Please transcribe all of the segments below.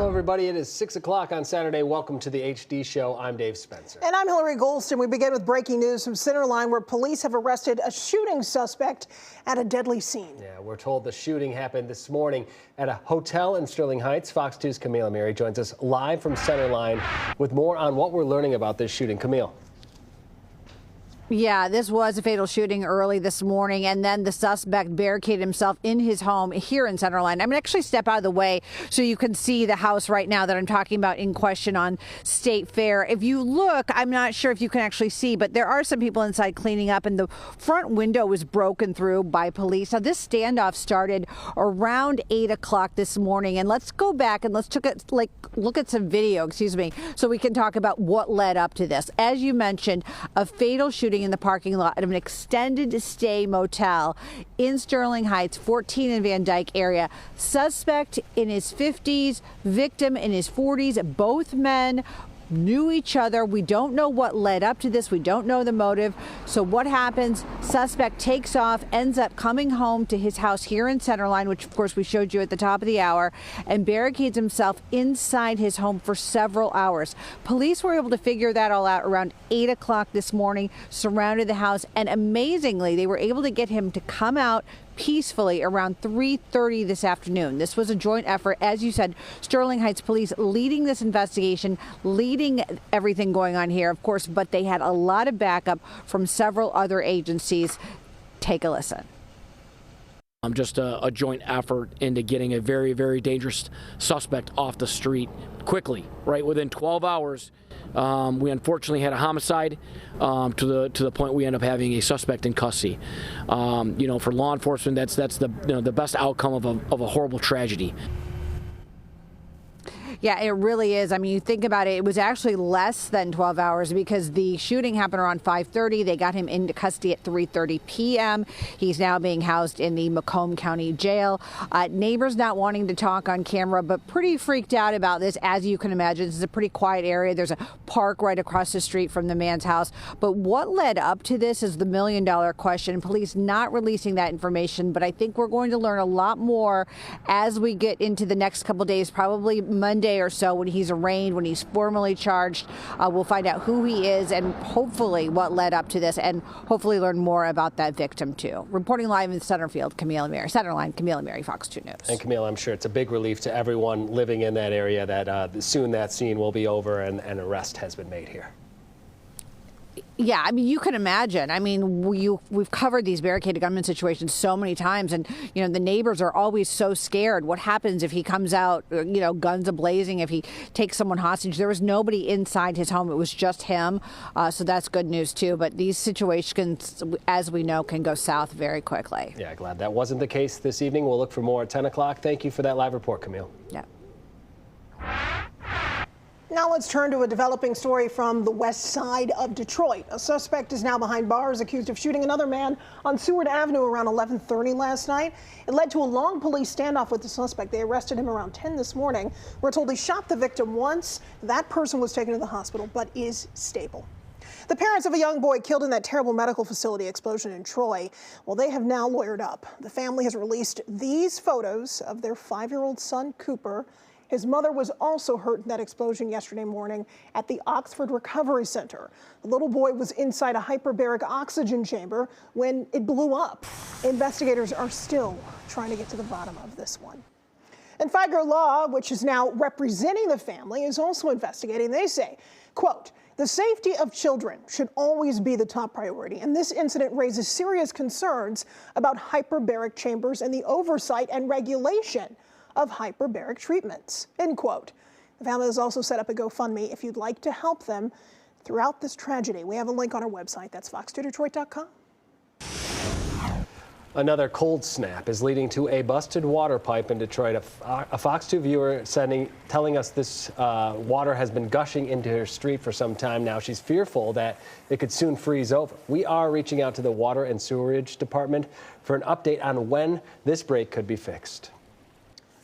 Hello, everybody. It is 6 o'clock on Saturday. Welcome to the HD Show. I'm Dave Spencer. And I'm Hilary Golston. We begin with breaking news from Centerline, where police have arrested a shooting suspect at a deadly scene. Yeah, we're told the shooting happened this morning at a hotel in Sterling Heights. Fox 2's Camille Amiri joins us live from Centerline with more on what we're learning about this shooting. Camille. Yeah, this was a fatal shooting early this morning, and then the suspect barricaded himself in his home here in Centerline. I'm going to actually step out of the way so you can see the house right now that I'm talking about in question on State Fair. If you look, I'm not sure if you can actually see, but there are some people inside cleaning up, and the front window was broken through by police. Now, this standoff started around 8 o'clock this morning, and let's go back and let's look at some video, so we can talk about what led up to this. As you mentioned, a fatal shooting in the parking lot of an extended stay motel in Sterling Heights, 14 in Van Dyke area. Suspect in his 50s, victim in his 40s, both men knew each other. We don't know what led up to this. We don't know the motive. So what happens? Suspect takes off, ends up coming home to his house here in Centerline, which of course we showed you at the top of the hour, and barricades himself inside his home for several hours. Police were able to figure that all out around 8 o'clock this morning, surrounded the house, and amazingly, they were able to get him to come out peacefully around 3:30 this afternoon. This was a joint effort, as you said, Sterling Heights police leading this investigation, leading everything going on here, of course, but they had a lot of backup from several other agencies. Take a listen. Just a joint effort into getting a very, very dangerous suspect off the street quickly, right? Within 12 hours, we unfortunately had a homicide to the point we end up having a suspect in custody. For law enforcement, that's the best outcome of a horrible tragedy. Yeah, it really is. I mean, you think about it, it was actually less than 12 hours because the shooting happened around 5:30. They got him into custody at 3:30 p.m. He's now being housed in the Macomb County Jail. Neighbors not wanting to talk on camera, but pretty freaked out about this. As you can imagine, this is a pretty quiet area. There's a park right across the street from the man's house. But what led up to this is the million-dollar question. Police not releasing that information, but I think we're going to learn a lot more as we get into the next couple days, probably Monday or so when he's arraigned, when he's formally charged. We'll find out who he is and hopefully what led up to this, and hopefully learn more about that victim too. Reporting live in Centerfield, Camille Amiri. Centerline, Camille Amiri, Fox 2 News. And Camille, I'm sure it's a big relief to everyone living in that area that soon that scene will be over and an arrest has been made here. Yeah, I mean, you can imagine. I mean, we've covered these barricaded gunman situations so many times, and the neighbors are always so scared. What happens if he comes out, guns a-blazing, if he takes someone hostage? There was nobody inside his home. It was just him. So that's good news too. But these situations, as we know, can go south very quickly. Yeah, glad that wasn't the case this evening. We'll look for more at 10 o'clock. Thank you for that live report, Camille. Yeah. Now let's turn to a developing story from the west side of Detroit. A suspect is now behind bars accused of shooting another man on Seward Avenue around 11:30 last night. It led to a long police standoff with the suspect. They arrested him around 10 this morning. We're told he shot the victim once. That person was taken to the hospital but is stable. The parents of a young boy killed in that terrible medical facility explosion in Troy, well, they have now lawyered up. The family has released these photos of their 5-year-old son, Cooper. His mother was also hurt in that explosion yesterday morning at the Oxford Recovery Center. The little boy was inside a hyperbaric oxygen chamber when it blew up. Investigators are still trying to get to the bottom of this one. And Figer Law, which is now representing the family, is also investigating. They say, quote, "The safety of children should always be the top priority, and this incident raises serious concerns about hyperbaric chambers and the oversight and regulation of hyperbaric treatments," end quote. The family has also set up a GoFundMe if you'd like to help them throughout this tragedy. We have a link on our website. That's fox2detroit.com. Another cold snap is leading to a busted water pipe in Detroit. A Fox 2 viewer telling us this water has been gushing into her street for some time now. She's fearful that it could soon freeze over. We are reaching out to the Water and Sewerage Department for an update on when this break could be fixed.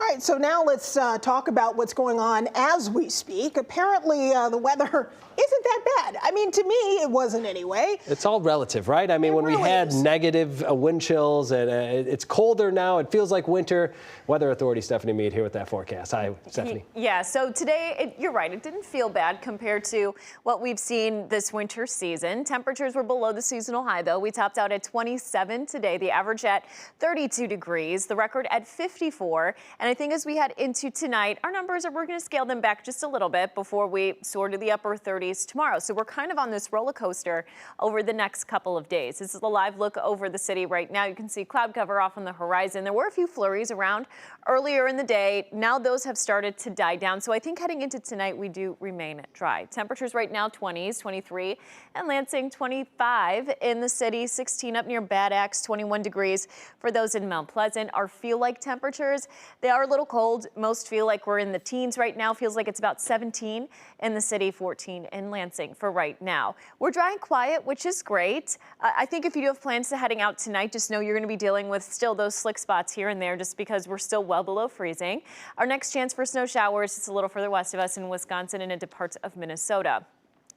All right, so now let's talk about what's going on as we speak. Apparently, the weather isn't that bad. I mean, to me, it wasn't anyway. It's all relative, right? I mean, when we had negative wind chills and it's colder now, it feels like winter. Weather Authority Stephanie Mead here with that forecast. Hi, Stephanie. Yeah, so today, you're right, it didn't feel bad compared to what we've seen this winter season. Temperatures were below the seasonal high, though. We topped out at 27 today, the average at 32 degrees, the record at 54. And I think as we head into tonight, our numbers we're going to scale them back just a little bit before we soar to the upper 30s tomorrow. So we're kind of on this roller coaster over the next couple of days. This is a live look over the city right now. You can see cloud cover off on the horizon. There were a few flurries around earlier in the day. Now those have started to die down. So I think heading into tonight, we do remain dry. Temperatures right now 20s, 23, and Lansing 25 in the city, 16 up near Bad Axe, 21 degrees for those in Mount Pleasant. Our feel-like temperatures, they are a little cold. Most feel like we're in the teens right now. Feels like it's about 17 in the city, 14 in Lansing for right now. We're dry and quiet, which is great. I think if you do have plans to heading out tonight, just know you're going to be dealing with still those slick spots here and there just because we're still well below freezing. Our next chance for snow showers is a little further west of us in Wisconsin and into parts of Minnesota.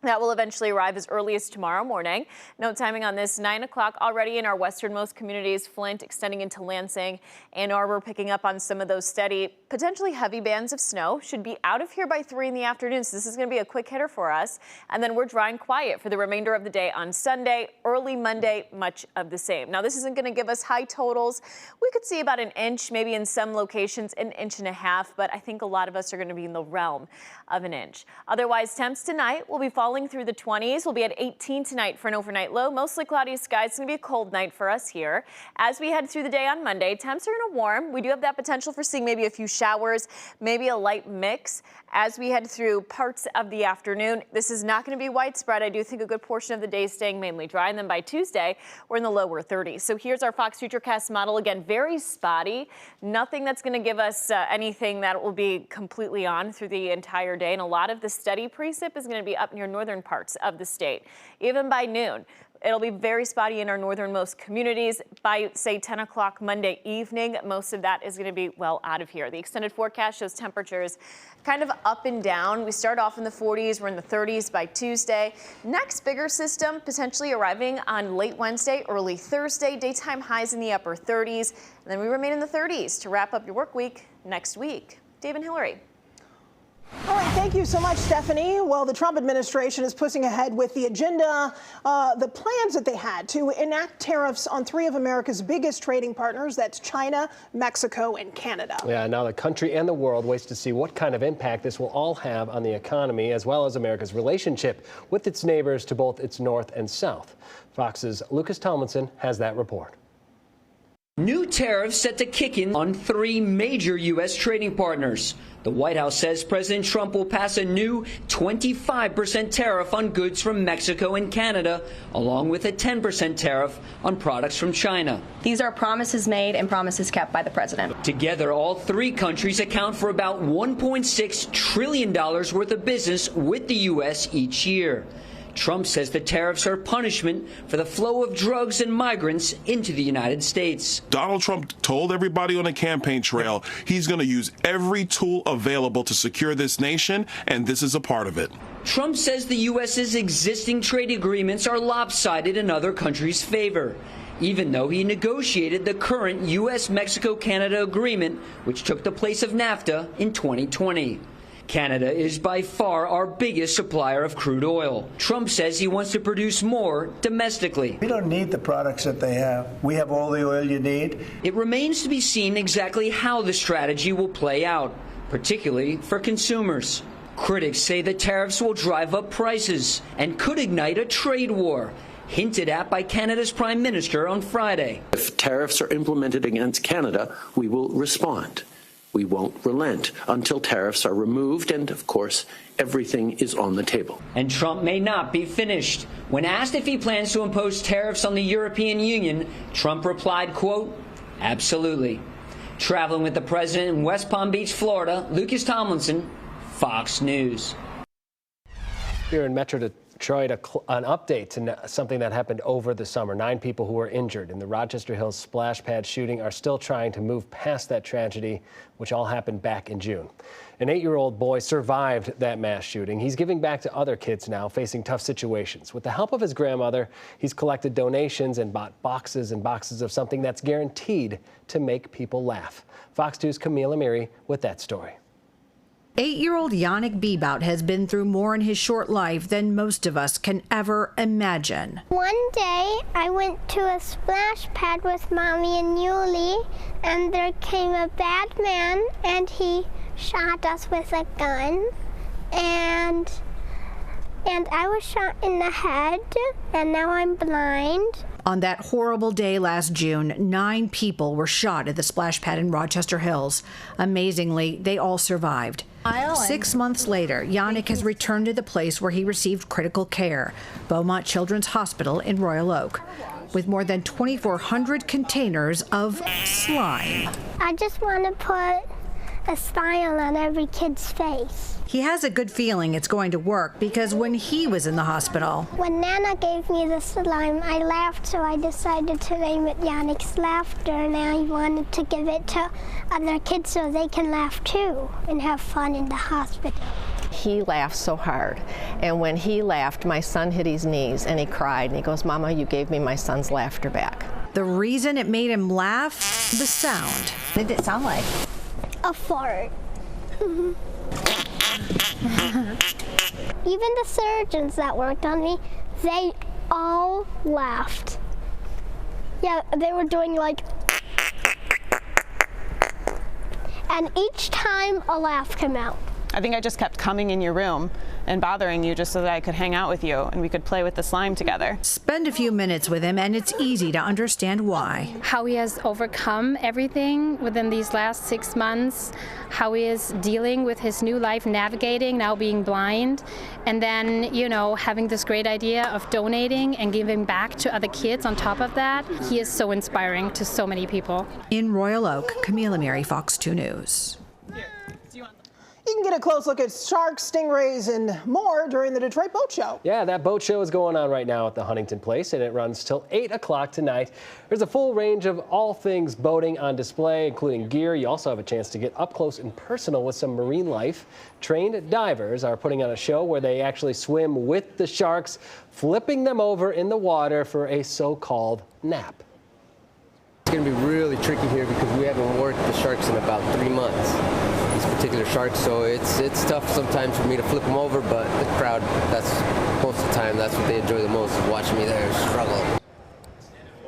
That will eventually arrive as early as tomorrow morning. No timing on this. 9 o'clock already in our westernmost communities, Flint extending into Lansing. Ann Arbor picking up on some of those steady, potentially heavy bands of snow. Should be out of here by 3 in the afternoon, so this is going to be a quick hitter for us. And then we're dry and quiet for the remainder of the day on Sunday. Early Monday, much of the same. Now, this isn't going to give us high totals. We could see about an inch, maybe in some locations, an inch and a half, but I think a lot of us are going to be in the realm of an inch. Otherwise, temps tonight will be falling through the 20s. We'll be at 18 tonight for an overnight low. Mostly cloudy skies. It's going to be a cold night for us here. As we head through the day on Monday, temps are going to warm. We do have that potential for seeing maybe a few showers, maybe a light mix as we head through parts of the afternoon. This is not going to be widespread. I do think a good portion of the day is staying mainly dry. And then by Tuesday, we're in the lower 30s. So here's our Fox Futurecast model. Again, very spotty. Nothing that's going to give us anything that will be completely on through the entire day. And a lot of the steady precip is going to be up near northern parts of the state. Even by noon, it'll be very spotty in our northernmost communities. By, say, 10 o'clock Monday evening, most of that is going to be well out of here. The extended forecast shows temperatures kind of up and down. We start off in the 40s. We're in the 30s by Tuesday. Next bigger system potentially arriving on late Wednesday, early Thursday. Daytime highs in the upper 30s. And then we remain in the 30s to wrap up your work week next week. Dave and Hilary. All right, thank you so much, Stephanie. Well, the Trump administration is pushing ahead with the agenda, the plans that they had to enact tariffs on 3 of America's biggest trading partners. That's China, Mexico, and Canada. Yeah, now the country and the world waits to see what kind of impact this will all have on the economy, as well as America's relationship with its neighbors to both its north and south. Fox's Lucas Tomlinson has that report. New tariffs set to kick in on 3 major U.S. trading partners. The White House says President Trump will pass a new 25% tariff on goods from Mexico and Canada, along with a 10% tariff on products from China. These are promises made and promises kept by the president. Together, all 3 countries account for about $1.6 trillion worth of business with the U.S. each year. Trump says the tariffs are punishment for the flow of drugs and migrants into the United States. Donald Trump told everybody on the campaign trail he's going to use every tool available to secure this nation, and this is a part of it. Trump says the U.S.'s existing trade agreements are lopsided in other countries' favor, even though he negotiated the current U.S.-Mexico-Canada agreement, which took the place of NAFTA in 2020. Canada is by far our biggest supplier of crude oil. Trump says he wants to produce more domestically. We don't need the products that they have. We have all the oil you need. It remains to be seen exactly how the strategy will play out, particularly for consumers. Critics say the tariffs will drive up prices and could ignite a trade war, hinted at by Canada's Prime Minister on Friday. If tariffs are implemented against Canada, we will respond. We won't relent until tariffs are removed, and of course, everything is on the table. And Trump may not be finished. When asked if he plans to impose tariffs on the European Union, Trump replied, quote, absolutely. Traveling with the president in West Palm Beach, Florida, Lucas Tomlinson, Fox News. Here in Metro Troy, an update to something that happened over the summer. 9 people who were injured in the Rochester Hills splash pad shooting are still trying to move past that tragedy, which all happened back in June. An 8-year-old boy survived that mass shooting. He's giving back to other kids now facing tough situations. With the help of his grandmother, he's collected donations and bought boxes and boxes of something that's guaranteed to make people laugh. Fox 2's Camille Amiri with that story. 8-year-old Yannick Bebout has been through more in his short life than most of us can ever imagine. One day, I went to a splash pad with Mommy and Yuli, and there came a bad man, and he shot us with a gun, and I was shot in the head, and now I'm blind. On that horrible day last June, 9 people were shot at the splash pad in Rochester Hills. Amazingly, they all survived. 6 months later, Yannick has returned to the place where he received critical care, Beaumont Children's Hospital in Royal Oak, with more than 2,400 containers of slime. I just want to put a smile on every kid's face. He has a good feeling it's going to work because when he was in the hospital, when Nana gave me the slime, I laughed, so I decided to name it Yannick's Laughter, and I wanted to give it to other kids so they can laugh too and have fun in the hospital. He laughed so hard, and when he laughed, my son hit his knees and he cried, and he goes, "Mama, you gave me my son's laughter back." The reason it made him laugh? The sound. What did it sound like? A fart. Even the surgeons that worked on me, they all laughed. Yeah, they were doing like, and each time a laugh came out. I think I just kept coming in your room and bothering you just so that I could hang out with you and we could play with the slime together. Spend a few minutes with him and it's easy to understand why. How he has overcome everything within these last 6 months, how he is dealing with his new life, navigating, now being blind, and then, you know, having this great idea of donating and giving back to other kids on top of that. He is so inspiring to so many people. In Royal Oak, Camille Amiri, Fox 2 News. You can get a close look at sharks, stingrays, and more during the Detroit Boat Show. Yeah, that boat show is going on right now at the Huntington Place, and it runs till 8 o'clock tonight. There's a full range of all things boating on display, including gear. You also have a chance to get up close and personal with some marine life. Trained divers are putting on a show where they actually swim with the sharks, flipping them over in the water for a so-called nap. It's going to be really tricky here because we haven't worked the sharks in about 3 months. These particular sharks, so it's tough sometimes for me to flip them over, but the crowd, that's most of the time, that's what they enjoy the most, is watching me there struggle.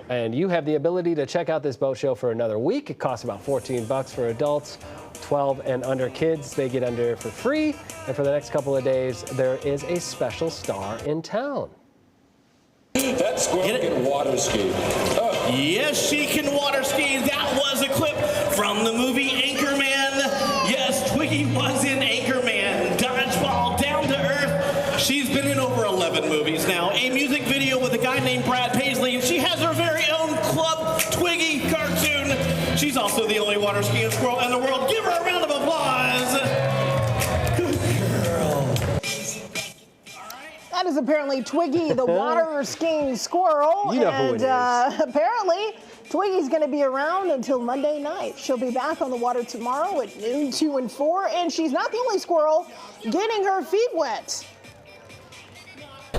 And you have the ability to check out this boat show for another week. It costs about $14 for adults. 12 and under kids, they get under for free. And for the next couple of days, there is a special star in town. That squirrel can water ski. Oh. Yes, she can water ski. That was a clip from the movie Anchorman. Yes, Twiggy was in Anchorman. Dodgeball, Down to Earth. She's been in over 11 movies now. A music video with a guy named Brad Paisley, and she has her very own Club Twiggy cartoon. She's also the only water skiing squirrel in the world. Give her a round of applause. Good girl. That is apparently Twiggy, the water skiing squirrel. You know who it is. Apparently, Twiggy's going to be around until Monday night. She'll be back on the water tomorrow at noon, 2 and 4, and she's not the only squirrel getting her feet wet.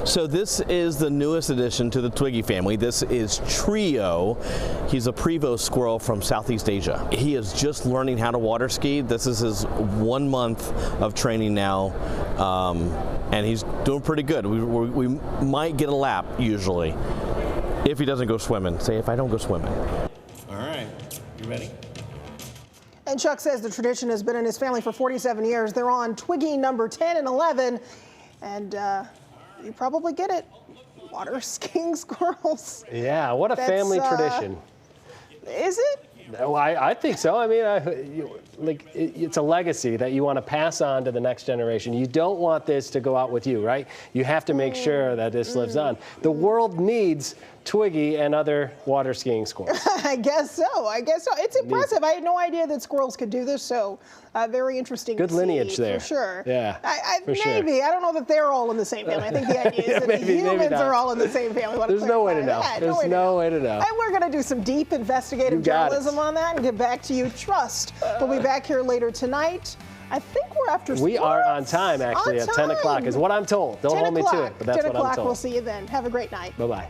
So this is the newest addition to the Twiggy family. This is Trio. He's a Prevost squirrel from Southeast Asia. He is just learning how to water ski. This is his 1 month of training now, and he's doing pretty good. We might get a lap usually if he doesn't go swimming. Say if I don't go swimming. All right, you ready? And Chuck says the tradition has been in his family for 47 years. They're on Twiggy number 10 and 11, and you probably get it. Water skiing squirrels. Yeah, what a family tradition. Is it? I think so. I mean, it's a legacy that you want to pass on to the next generation. You don't want this to go out with you, right? You have to make sure that this lives on. The world needs Twiggy and other water skiing squirrels. I guess so. It's impressive. I had no idea that squirrels could do this, so very interesting. Good lineage there. For sure. Yeah. Maybe. Sure. I don't know that they're all in the same family. I think the idea is that maybe, the humans are all in the same family. There's no way to know. There's no way to know. And we're going to do some deep investigative journalism on that and get back to you. Trust. We'll be back here later tonight. I think we're after sports. We are on time, actually, at 10 o'clock is what I'm told. Don't hold me to it, but that's what I'm told. 10 o'clock. We'll see you then. Have a great night. Bye-bye.